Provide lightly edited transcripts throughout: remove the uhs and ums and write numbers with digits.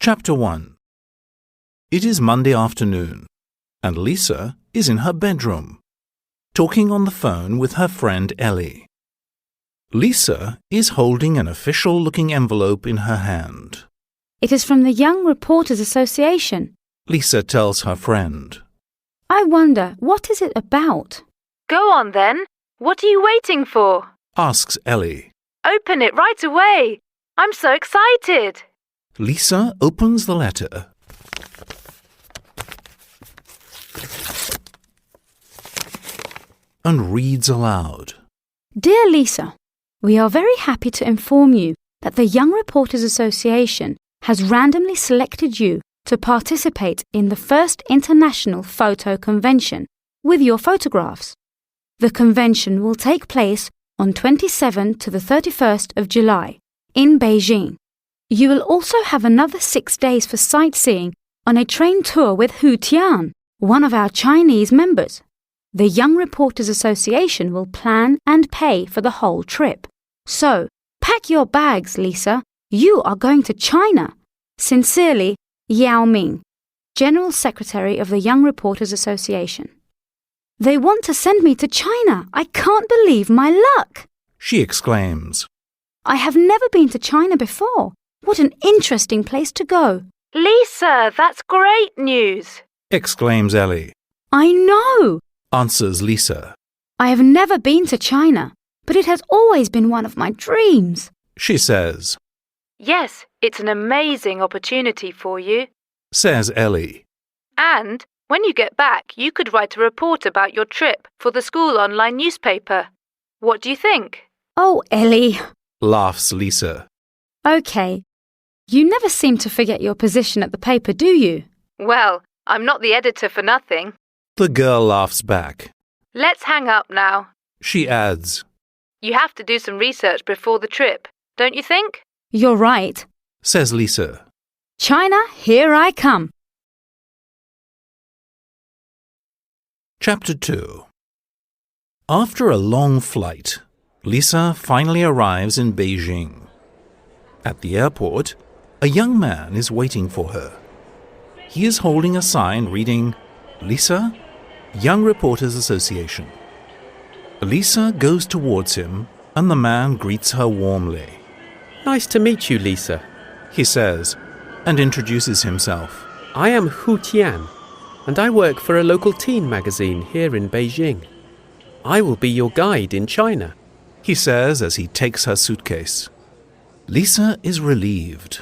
Chapter 1. It is Monday afternoon, and Lisa is in her bedroom, talking on the phone with her friend Ellie. Lisa is holding an official-looking envelope in her hand. It is from the Young Reporters Association. Lisa tells her friend. I wonder, what is it about? Go on then. What are you waiting for? Asks Ellie. Open it right away. I'm so excited. Lisa opens the letter. And reads aloud. Dear Lisa, we are very happy to inform you that the Young Reporters Association has randomly selected you to participate in the first International Photo Convention with your photographs. The convention will take place on 27 to the 31st of July in Beijing. You will also have another 6 days for sightseeing on a train tour with Hu Tian, one of our Chinese members. The Young Reporters Association will plan and pay for the whole trip. So, pack your bags, Lisa. You are going to China. Sincerely, Yao Ming, General Secretary of the Young Reporters Association. They want to send me to China. I can't believe my luck, she exclaims. I have never been to China before. What an interesting place to go. Lisa, that's great news, exclaims Ellie. I know, answers Lisa. I have never been to China, but it has always been one of my dreams, she says. Yes, it's an amazing opportunity for you, says Ellie. And when you get back, you could write a report about your trip for the school online newspaper. What do you think? Oh, Ellie, laughs Lisa. Okay. You never seem to forget your position at the paper, do you? Well, I'm not the editor for nothing. The girl laughs back. Let's hang up now, she adds. You have to do some research before the trip, don't you think? You're right, says Lisa. China, here I come. Chapter 2. After a long flight, Lisa finally arrives in Beijing. At the airport, a young man is waiting for her. He is holding a sign reading, Lisa, Young Reporters Association. Lisa goes towards him and the man greets her warmly. Nice to meet you, Lisa, he says, and introduces himself. I am Hu Tian, and I work for a local teen magazine here in Beijing. I will be your guide in China, he says as he takes her suitcase. Lisa is relieved.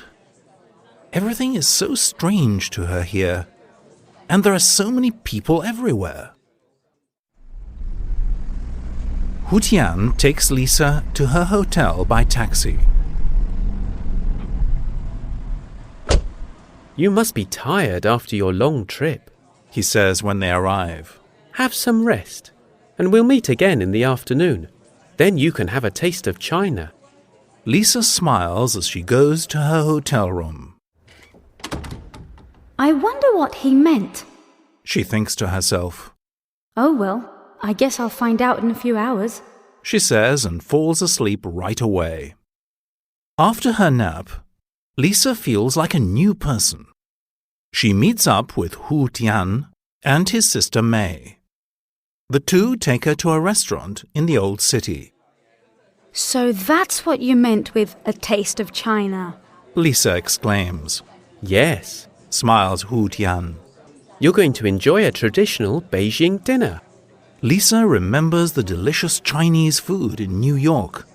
Everything is so strange to her here, and there are so many people everywhere. Hu Tian takes Lisa to her hotel by taxi. You must be tired after your long trip, he says when they arrive. Have some rest, and we'll meet again in the afternoon. Then you can have a taste of China. Lisa smiles as she goes to her hotel room. I wonder what he meant, she thinks to herself. Oh well, I guess I'll find out in a few hours, she says and falls asleep right away. After her nap, Lisa feels like a new person. She meets up with Hu Tian and his sister May. The two take her to a restaurant in the old city. So that's what you meant with a taste of China, Lisa exclaims. Yes, smiles Hu Tian. You're going to enjoy a traditional Beijing dinner. Lisa remembers the delicious Chinese food in New York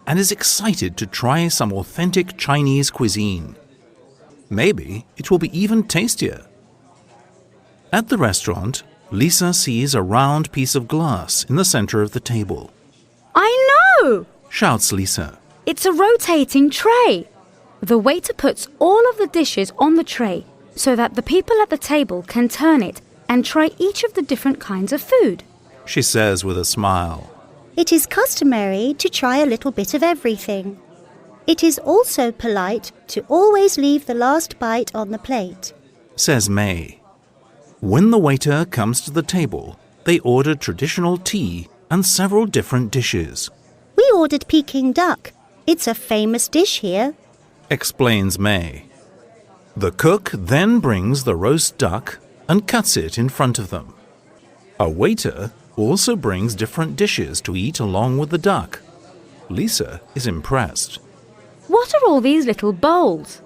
and is excited to try some authentic Chinese cuisine. Maybe it will be even tastier. At the restaurant, Lisa sees a round piece of glass in the center of the table. I know! Shouts Lisa. It's a rotating tray. The waiter puts all of the dishes on the tray so that the people at the table can turn it and try each of the different kinds of food, she says with a smile. It is customary to try a little bit of everything. It is also polite to always leave the last bite on the plate, says May. When the waiter comes to the table, they order traditional tea and several different dishes. We ordered Peking duck. It's a famous dish here, explains May. The cook then brings the roast duck and cuts it in front of them. A waiter also brings different dishes to eat along with the duck. Lisa is impressed. What are all these little bowls?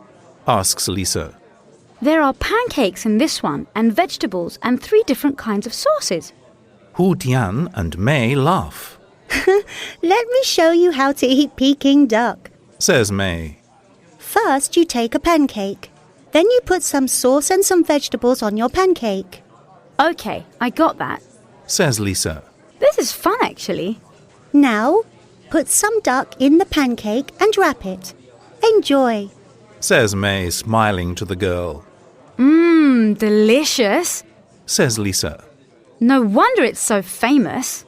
Asks Lisa. There are pancakes in this one and vegetables and 3 different kinds of sauces. Hu Tian and May laugh. Let me show you how to eat Peking duck. Says May. First, you take a pancake. Then you put some sauce and some vegetables on your pancake. OK, I got that. Says Lisa. This is fun, actually. Now, put some duck in the pancake and wrap it. Enjoy. Says May, smiling to the girl. Delicious. Says Lisa. No wonder it's so famous.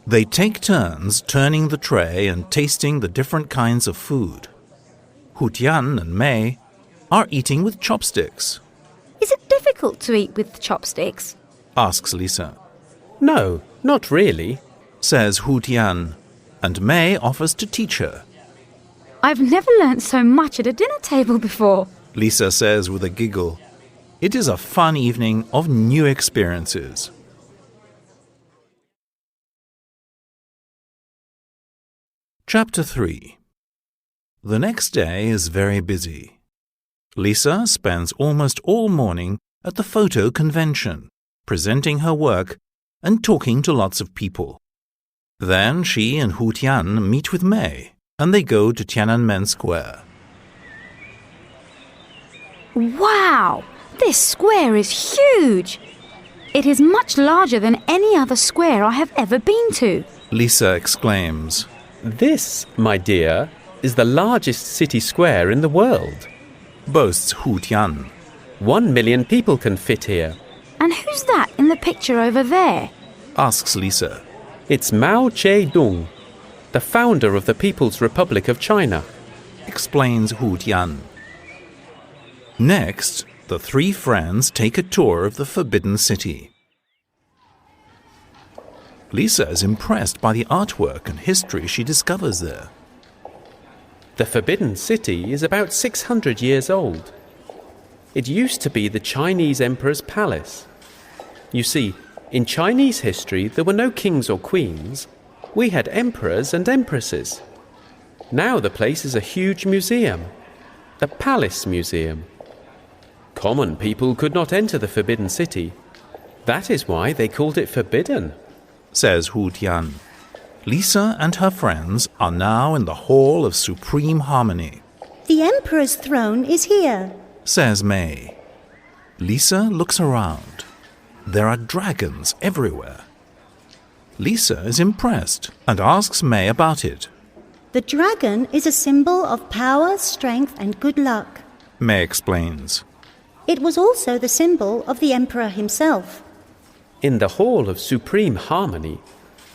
They take turns turning the tray and tasting the different kinds of food. Hu Tian and May are eating with chopsticks. Is it difficult to eat with chopsticks? Asks Lisa. No, not really. Says Hu Tian, and May offers to teach her. I've never learnt so much at a dinner table before. Lisa says with a giggle. It is a fun evening of new experiences. Chapter 3. The next day is very busy. Lisa spends almost all morning at the photo convention, presenting her work and talking to lots of people. Then she and Hu Tian meet with May, and they go to Tiananmen Square. Wow! This square is huge! It is much larger than any other square I have ever been to. Lisa exclaims. This, my dear, is the largest city square in the world. Boasts Hu Tian. 1 million people can fit here. And who's that in the picture over there? Asks Lisa. It's Mao Zedong, the founder of the People's Republic of China. Explains Hu Tian. Next, the 3 friends take a tour of the Forbidden City. Lisa is impressed by the artwork and history she discovers there. The Forbidden City is about 600 years old. It used to be the Chinese emperor's palace. You see, in Chinese history there were no kings or queens. We had emperors and empresses. Now the place is a huge museum, the Palace Museum. Common people could not enter the Forbidden City. That is why they called it forbidden. Says Hu Tian. Lisa and her friends are now in the Hall of Supreme Harmony. The Emperor's throne is here. Says May. Lisa looks around. There are dragons everywhere. Lisa is impressed and asks May about it. The dragon is a symbol of power, strength, and good luck. May explains. It was also the symbol of the Emperor himself. In the Hall of Supreme Harmony,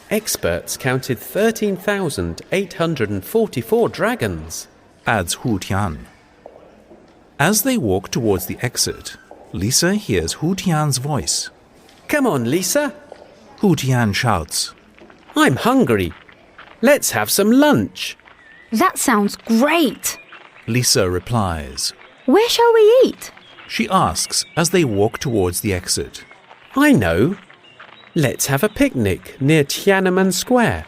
experts counted 13,844 dragons. Adds Hu Tian. As they walk towards the exit, Lisa hears Hu Tian's voice. Come on, Lisa. Hu Tian shouts. I'm hungry. Let's have some lunch. That sounds great. Lisa replies. Where shall we eat? She asks as they walk towards the exit. I know. Let's have a picnic near Tiananmen Square.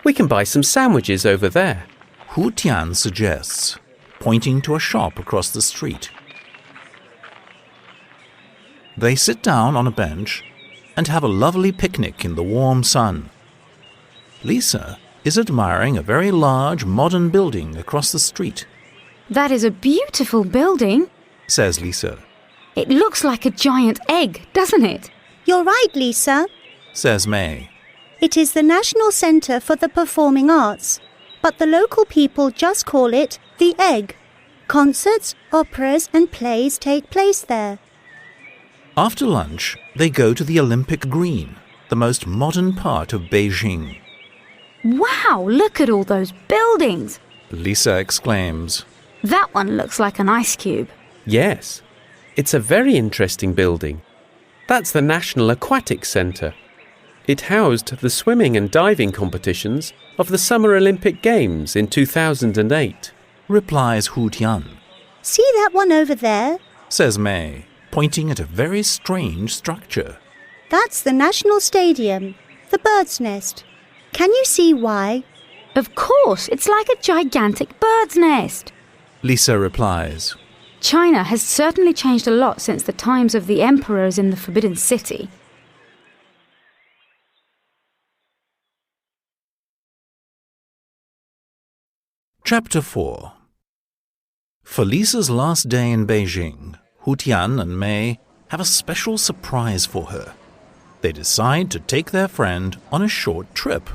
We can buy some sandwiches over there. Hu Tian suggests, pointing to a shop across the street. They sit down on a bench and have a lovely picnic in the warm sun. Lisa is admiring a very large modern building across the street. That is a beautiful building, says Lisa. It looks like a giant egg, doesn't it? You're right, Lisa. Says May. It is the National Centre for the Performing Arts, but the local people just call it the Egg. Concerts, operas and plays take place there. After lunch, they go to the Olympic Green, the most modern part of Beijing. Wow, look at all those buildings. Lisa exclaims. That one looks like an ice cube. Yes, it's a very interesting building. That's the National Aquatic Centre. It housed the swimming and diving competitions of the Summer Olympic Games in 2008. Replies Hu Tian. See that one over there? says May, pointing at a very strange structure. That's the National Stadium, the bird's nest. Can you see why? Of course, it's like a gigantic bird's nest. Lisa replies. China has certainly changed a lot since the times of the emperors in the Forbidden City. Chapter 4. For Lisa's last day in Beijing, Hu Tian and May have a special surprise for her. They decide to take their friend on a short trip.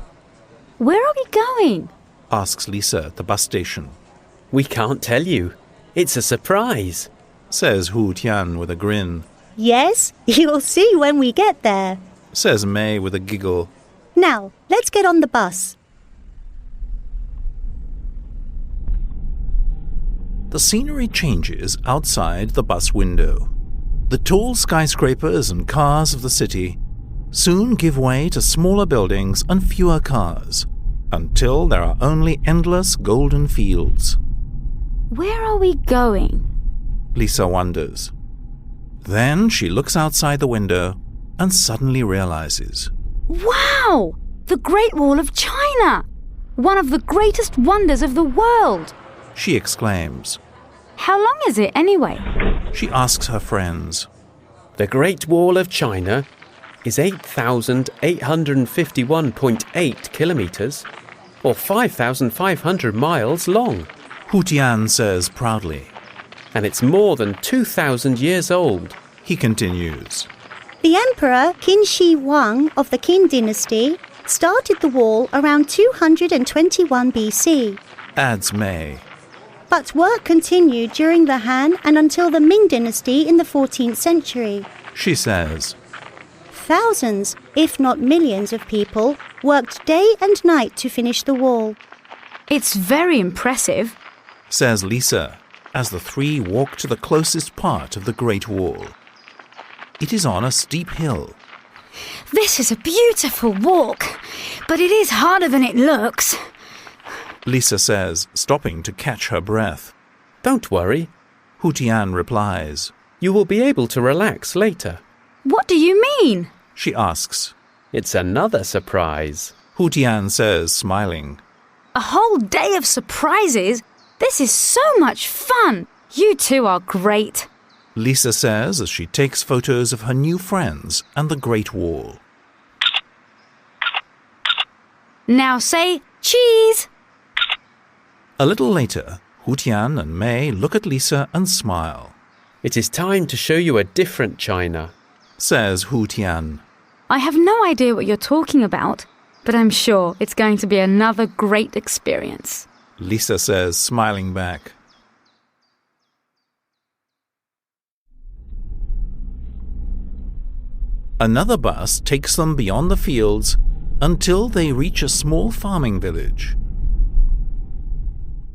Where are we going? Asks Lisa at the bus station. We can't tell you. It's a surprise, Says Hu Tian with a grin. Yes, you'll see when we get there. Says May with a giggle. Now, let's get on the bus. The scenery changes outside the bus window. The tall skyscrapers and cars of the city soon give way to smaller buildings and fewer cars, until there are only endless golden fields. Where are we going? Lisa wonders. Then she looks outside the window and suddenly realizes. Wow! The Great Wall of China! One of the greatest wonders of the world! She exclaims. How long is it anyway? She asks her friends. The Great Wall of China is 8,851.8 kilometers, or 5,500 miles long. Hu Tian says proudly. And it's more than 2,000 years old. He continues. The Emperor Qin Shi Huang of the Qin dynasty started the wall around 221 BC. Adds May. But work continued during the Han and until the Ming dynasty in the 14th century. She says. Thousands, if not millions of people worked day and night to finish the wall. It's very impressive, Says Lisa, as the three walk to the closest part of the Great Wall. It is on a steep hill. This is a beautiful walk, but it is harder than it looks. Lisa says, stopping to catch her breath. Don't worry. Hu Tian replies. You will be able to relax later. What do you mean? She asks. It's another surprise. Hu Tian says, smiling. A whole day of surprises? This is so much fun! You two are great. Lisa says as she takes photos of her new friends and the Great Wall. Now say cheese! A little later, Hu Tian and May look at Lisa and smile. It is time to show you a different China, Says Hu Tian. I have no idea what you're talking about, but I'm sure it's going to be another great experience. Lisa says, smiling back. Another bus takes them beyond the fields until they reach a small farming village.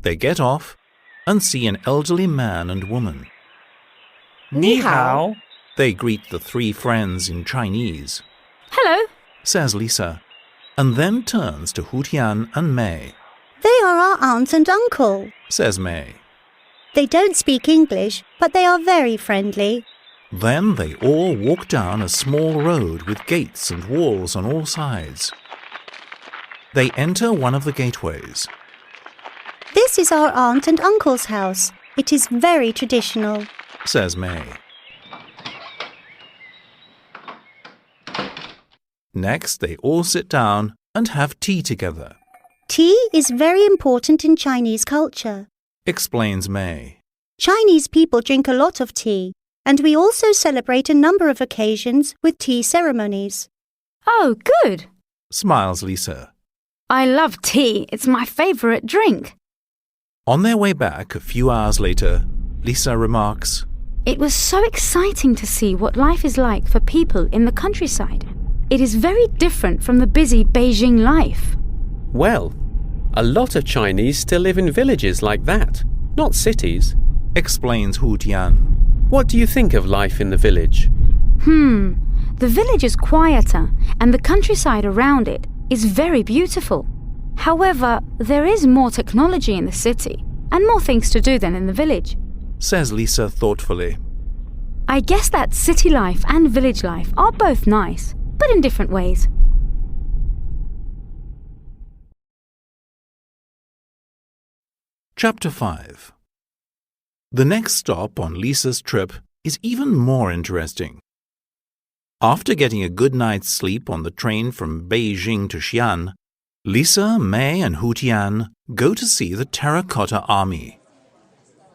They get off and see an elderly man and woman. Ni hao. They greet the three friends in Chinese, Hello. says Lisa, and then turns to Hu Tian and May, They are our aunt and uncle. says May. They don't speak English, but they are very friendly. Then they all walk down a small road with gates and walls on all sides. They enter one of the gateways. This is our aunt and uncle's house. It is very traditional. Says May. Next, they all sit down and have tea together, Tea is very important in Chinese culture. explains May. Chinese people drink a lot of tea, and we also celebrate a number of occasions with tea ceremonies. Oh, good. Smiles Lisa. I love tea. It's my favourite drink. On their way back a few hours later, Lisa remarks, It was so exciting to see what life is like for people in the countryside. It is very different from the busy Beijing life. Well, a lot of Chinese still live in villages like that, not cities. explains Hu Tian. What do you think of life in the village? The village is quieter and the countryside around it is very beautiful. However, there is more technology in the city and more things to do than in the village. says Lisa thoughtfully. I guess that city life and village life are both nice, but in different ways. Chapter 5. The next stop on Lisa's trip is even more interesting. After getting a good night's sleep on the train from Beijing to Xi'an, Lisa, May, and Hu Tian go to see the Terracotta Army.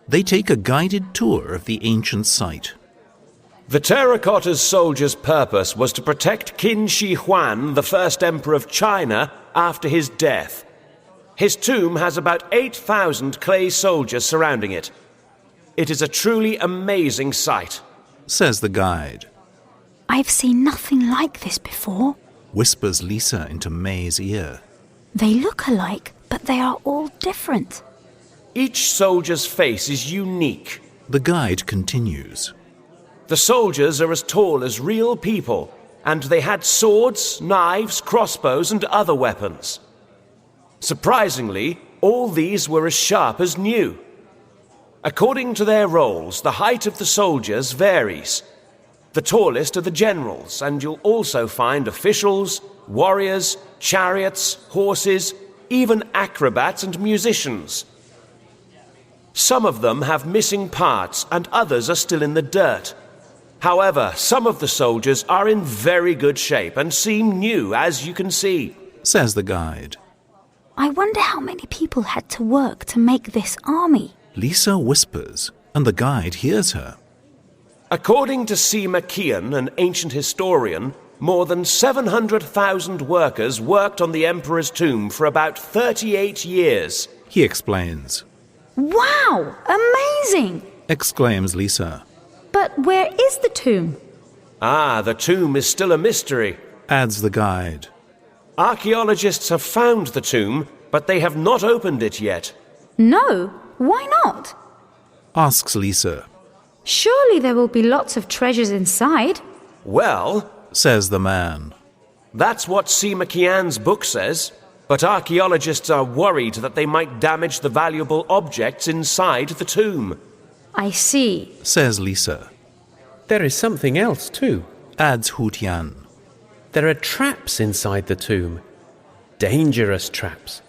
They take a guided tour of the ancient site. The Terracotta's soldiers' purpose was to protect Qin Shi Huang, the first emperor of China, after his death. His tomb has about 8,000 clay soldiers surrounding it. It is a truly amazing sight, says the guide. I've seen nothing like this before, whispers Lisa into May's ear. They look alike, but they are all different. Each soldier's face is unique. The guide continues. The soldiers are as tall as real people, and they had swords, knives, crossbows, and other weapons. Surprisingly, all these were as sharp as new. According to their roles, the height of the soldiers varies. The tallest are the generals, and you'll also find officials, warriors, chariots, horses, even acrobats and musicians. Some of them have missing parts, and others are still in the dirt. However, some of the soldiers are in very good shape and seem new, as you can see, says the guide. I wonder how many people had to work to make this army. Lisa whispers, and the guide hears her. According to Sima Qian, an ancient historian, more than 700,000 workers worked on the emperor's tomb for about 38 years. He explains. Wow! Amazing! Exclaims Lisa. But where is the tomb? The tomb is still a mystery, adds the guide. Archaeologists have found the tomb, but they have not opened it yet. No, why not? Asks Lisa. Surely there will be lots of treasures inside. Well, says the man. That's what Sima Qian's book says, but archaeologists are worried that they might damage the valuable objects inside the tomb. I see, says Lisa. There is something else too, adds Hu Tian. There are traps inside the tomb. Dangerous traps.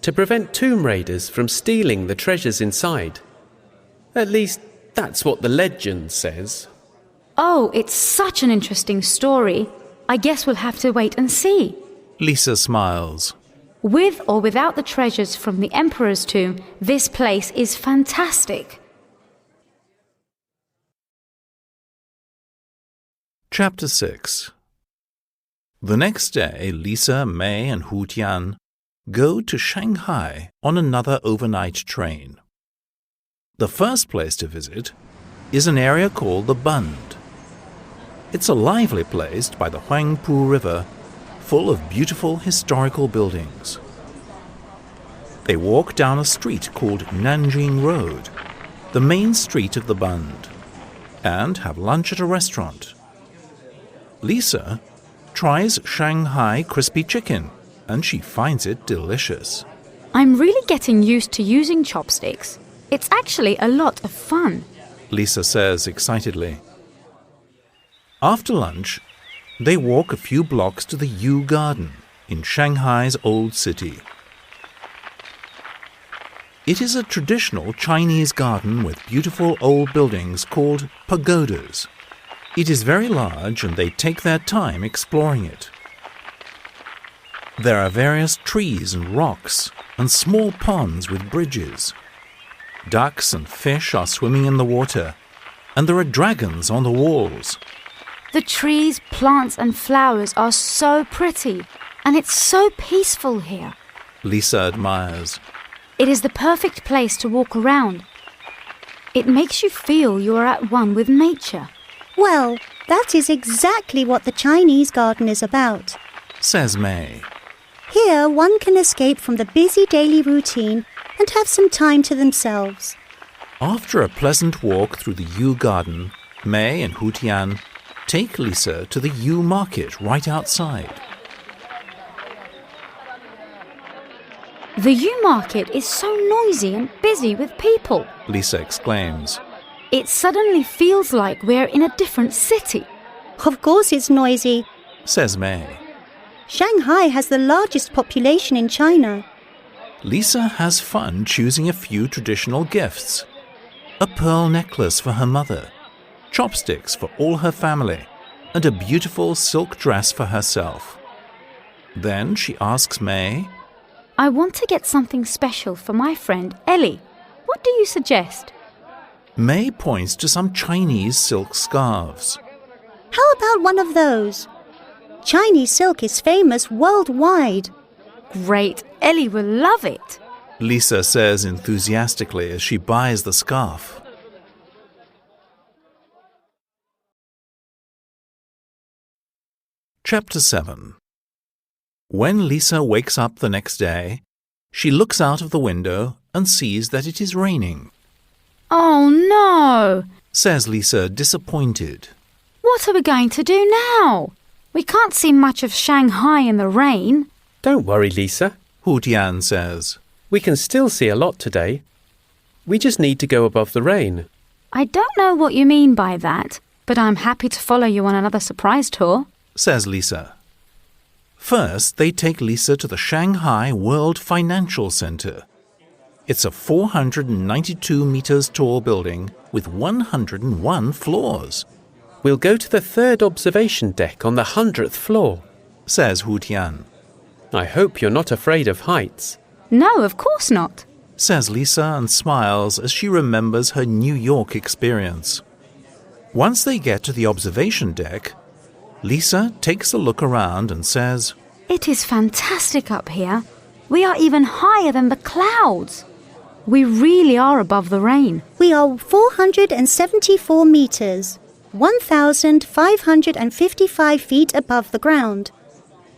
To prevent tomb raiders from stealing the treasures inside. At least, that's what the legend says. Oh, it's such an interesting story. I guess we'll have to wait and see. Lisa smiles. With or without the treasures from the emperor's tomb, this place is fantastic. Chapter 6. The next day, Lisa, May, and Hu Tian go to Shanghai on another overnight train. The first place to visit is an area called the Bund. It's a lively place by the Huangpu River, full of beautiful historical buildings. They walk down a street called Nanjing Road, the main street of the Bund, and have lunch at a restaurant. Lisa tries Shanghai crispy chicken, and she finds it delicious. I'm really getting used to using chopsticks. It's actually a lot of fun, Lisa says excitedly. After lunch, they walk a few blocks to the Yu Garden in Shanghai's old city. It is a traditional Chinese garden with beautiful old buildings called pagodas. It is very large, and they take their time exploring it. There are various trees and rocks, and small ponds with bridges. Ducks and fish are swimming in the water, and there are dragons on the walls. The trees, plants and flowers are so pretty, and it's so peaceful here. Lisa admires. It is the perfect place to walk around. It makes you feel you are at one with nature. Well, that is exactly what the Chinese garden is about, says May. Here one can escape from the busy daily routine and have some time to themselves. After a pleasant walk through the Yu Garden, May and Hu Tian take Lisa to the Yu Market right outside. The Yu Market is so noisy and busy with people, Lisa exclaims. It suddenly feels like we're in a different city. Of course it's noisy. says May. Shanghai has the largest population in China. Lisa has fun choosing a few traditional gifts. A pearl necklace for her mother, chopsticks for all her family, and a beautiful silk dress for herself. Then she asks May, I want to get something special for my friend Ellie. What do you suggest? May points to some Chinese silk scarves. How about one of those? Chinese silk is famous worldwide. Great, Ellie will love it. Lisa says enthusiastically as she buys the scarf. Chapter 7. When Lisa wakes up the next day, she looks out of the window and sees that it is raining. Oh no, Says Lisa, disappointed. what are we going to do now? We can't see much of Shanghai in the rain. Don't worry, Lisa. Hu Tian says. We can still see a lot today. We just need to go above the rain. I don't know what you mean by that, but I'm happy to follow you on another surprise tour. Says Lisa. First, they take Lisa to the Shanghai World Financial Center. It's a 492 meters tall building with 101 floors, We'll go to the third observation deck on the 100th floor. says Hu Tian. I hope you're not afraid of heights. No, of course not. Says Lisa and smiles as she remembers her New York experience. Once they get to the observation deck, Lisa takes a look around and says, It is fantastic up here. We are even higher than the clouds. We really are above the rain. We are 474 meters, 1,555 feet above the ground.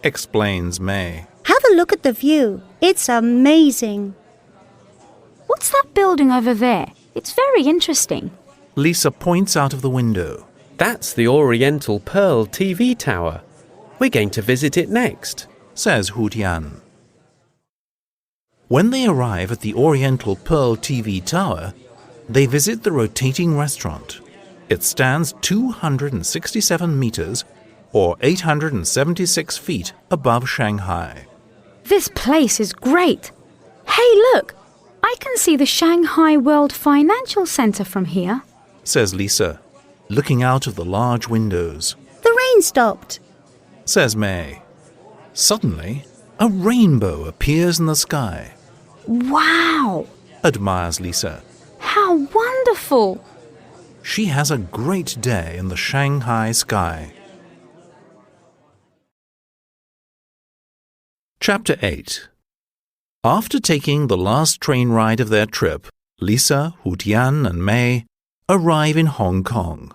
explains May. Have a look at the view. It's amazing. What's that building over there? It's very interesting. Lisa points out of the window. That's the Oriental Pearl TV tower. We're going to visit it next. Says Hu Tian. When they arrive at the Oriental Pearl TV tower, they visit the rotating restaurant. It stands 267 meters, or 876 feet above Shanghai. This place is great. Hey, look! I can see the Shanghai World Financial Center from here. Says Lisa, looking out of the large windows. The rain stopped. Says May. Suddenly, a rainbow appears in the sky. Wow! Admires Lisa. How wonderful! She has a great day in the Shanghai sky. Chapter 8. After taking the last train ride of their trip, Lisa, Hu Tian and May arrive in Hong Kong.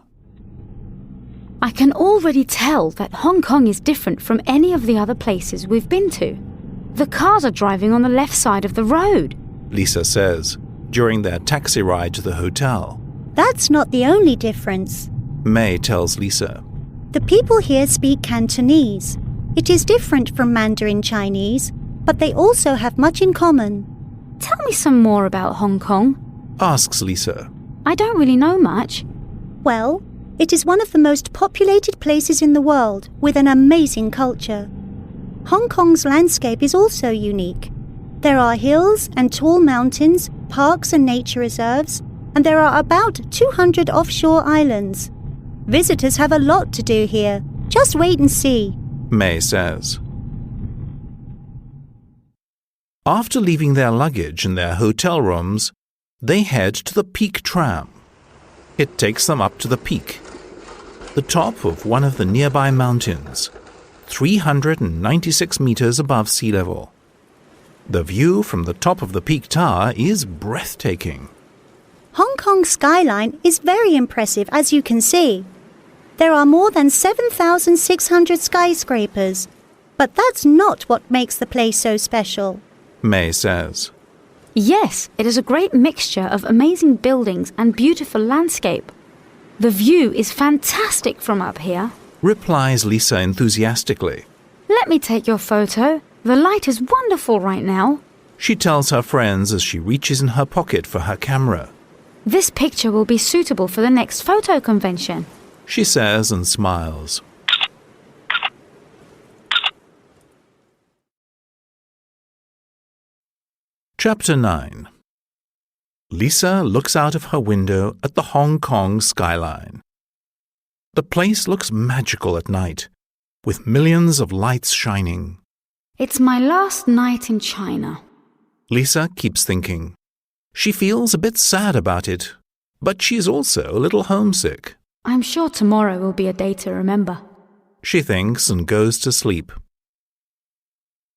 I can already tell that Hong Kong is different from any of the other places we've been to. The cars are driving on the left side of the road. Lisa says, during their taxi ride to the hotel. That's not the only difference. May tells Lisa. The people here speak Cantonese. It is different from Mandarin Chinese, but they also have much in common. Tell me some more about Hong Kong. Asks Lisa. I don't really know much. Well, it is one of the most populated places in the world with an amazing culture. Hong Kong's landscape is also unique. There are hills and tall mountains, parks and nature reserves, and there are about 200 offshore islands. Visitors have a lot to do here. Just wait and see. May says. After leaving their luggage in their hotel rooms, they head to the Peak Tram. It takes them up to the peak, the top of one of the nearby mountains, 396 meters above sea level. The view from the top of the peak tower is breathtaking. Hong Kong's skyline is very impressive, as you can see. There are more than 7,600 skyscrapers, but that's not what makes the place so special. May says. Yes, it is a great mixture of amazing buildings and beautiful landscape. The view is fantastic from up here. Replies Lisa enthusiastically. Let me take your photo. The light is wonderful right now. She tells her friends as she reaches in her pocket for her camera. This picture will be suitable for the next photo convention, she says and smiles. Chapter 9. Lisa looks out of her window at the Hong Kong skyline. The place looks magical at night, with millions of lights shining. It's my last night in China. Lisa keeps thinking. She feels a bit sad about it, but she's also a little homesick. I'm sure tomorrow will be a day to remember. She thinks and goes to sleep.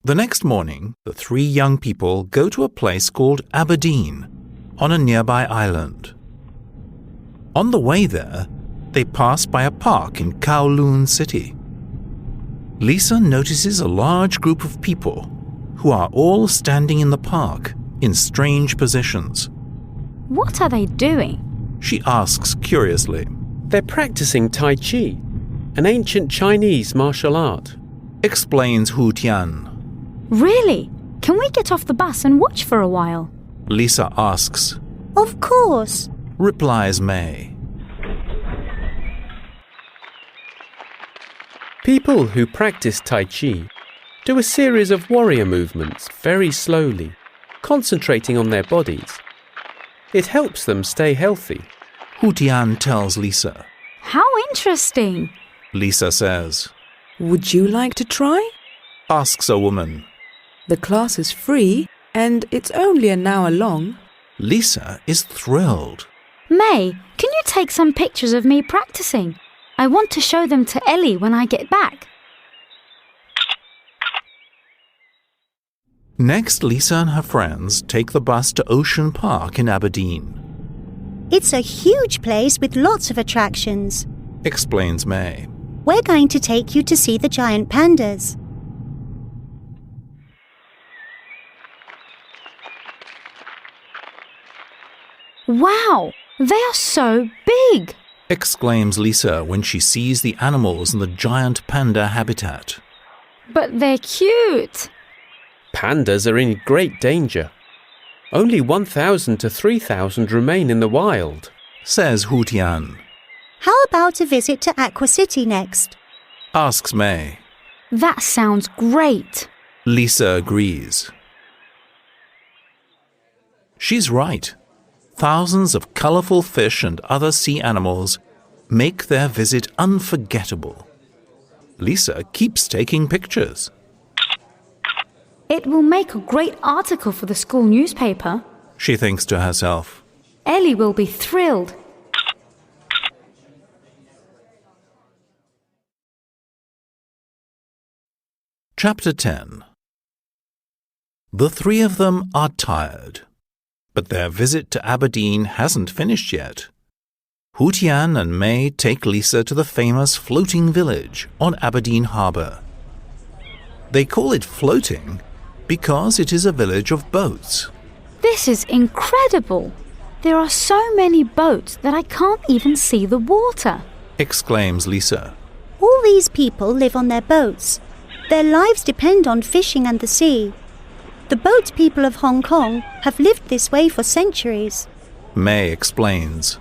The next morning, the three young people go to a place called Aberdeen, on a nearby island. On the way there, they pass by a park in Kowloon City. Lisa notices a large group of people who are all standing in the park in strange positions. What are they doing? She asks curiously. They're practicing Tai Chi, an ancient Chinese martial art, explains Hu Tian. Really? Can we get off the bus and watch for a while? Lisa asks. Of course, replies May. People who practice Tai Chi do a series of warrior movements very slowly, concentrating on their bodies. It helps them stay healthy. Hu Tian tells Lisa. How interesting, Lisa says. Would you like to try? Asks a woman. The class is free and it's only an hour long. Lisa is thrilled. May, can you take some pictures of me practicing? I want to show them to Ellie when I get back. Next, Lisa and her friends take the bus to Ocean Park in Aberdeen. It's a huge place with lots of attractions, explains May. We're going to take you to see the giant pandas. Wow, they are so big! Exclaims Lisa when she sees the animals in the giant panda habitat. But they're cute! Pandas are in great danger. Only 1,000 to 3,000 remain in the wild, says Hu Tian. How about a visit to Aqua City next? Asks May. That sounds great. Lisa agrees. She's right. Thousands of colourful fish and other sea animals make their visit unforgettable. Lisa keeps taking pictures. It will make a great article for the school newspaper, she thinks to herself. Ellie will be thrilled. Chapter 10. The three of them are tired, but their visit to Aberdeen hasn't finished yet. Hu Tian and May take Lisa to the famous floating village on Aberdeen Harbour. They call it floating because it is a village of boats. This is incredible! There are so many boats that I can't even see the water, exclaims Lisa. All these people live on their boats. Their lives depend on fishing and the sea. The boat people of Hong Kong have lived this way for centuries. May explains.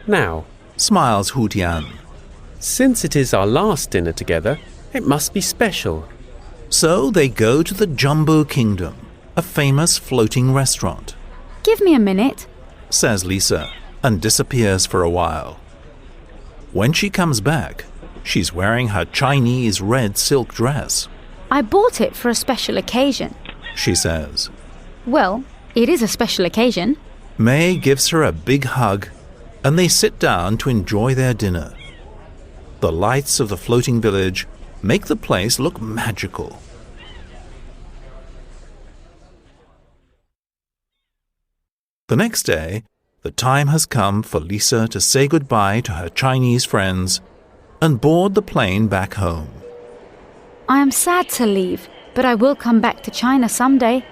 Now, smiles Hu Tian. Since it is our last dinner together, it must be special. So they go to the Jumbo Kingdom, a famous floating restaurant. Give me a minute, says Lisa, and disappears for a while. When she comes back, she's wearing her Chinese red silk dress. I bought it for a special occasion, she says. Well, it is a special occasion. May gives her a big hug, and they sit down to enjoy their dinner. The lights of the floating village make the place look magical. The next day, the time has come for Lisa to say goodbye to her Chinese friends and board the plane back home. I am sad to leave, but I will come back to China someday.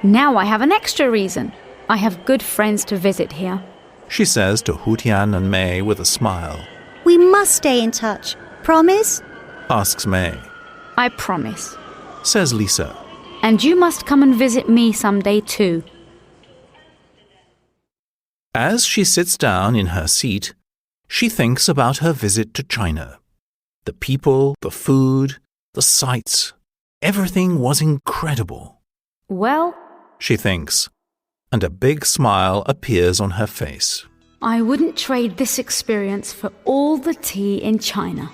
Now I have an extra reason. I have good friends to visit here, she says to Hu Tian and May with a smile. We must stay in touch. Promise? Asks May. I promise, says Lisa. And you must come and visit me someday too. As she sits down in her seat, she thinks about her visit to China. The people, the food, the sights, everything was incredible. Well, She thinks, and a big smile appears on her face. I wouldn't trade this experience for all the tea in China.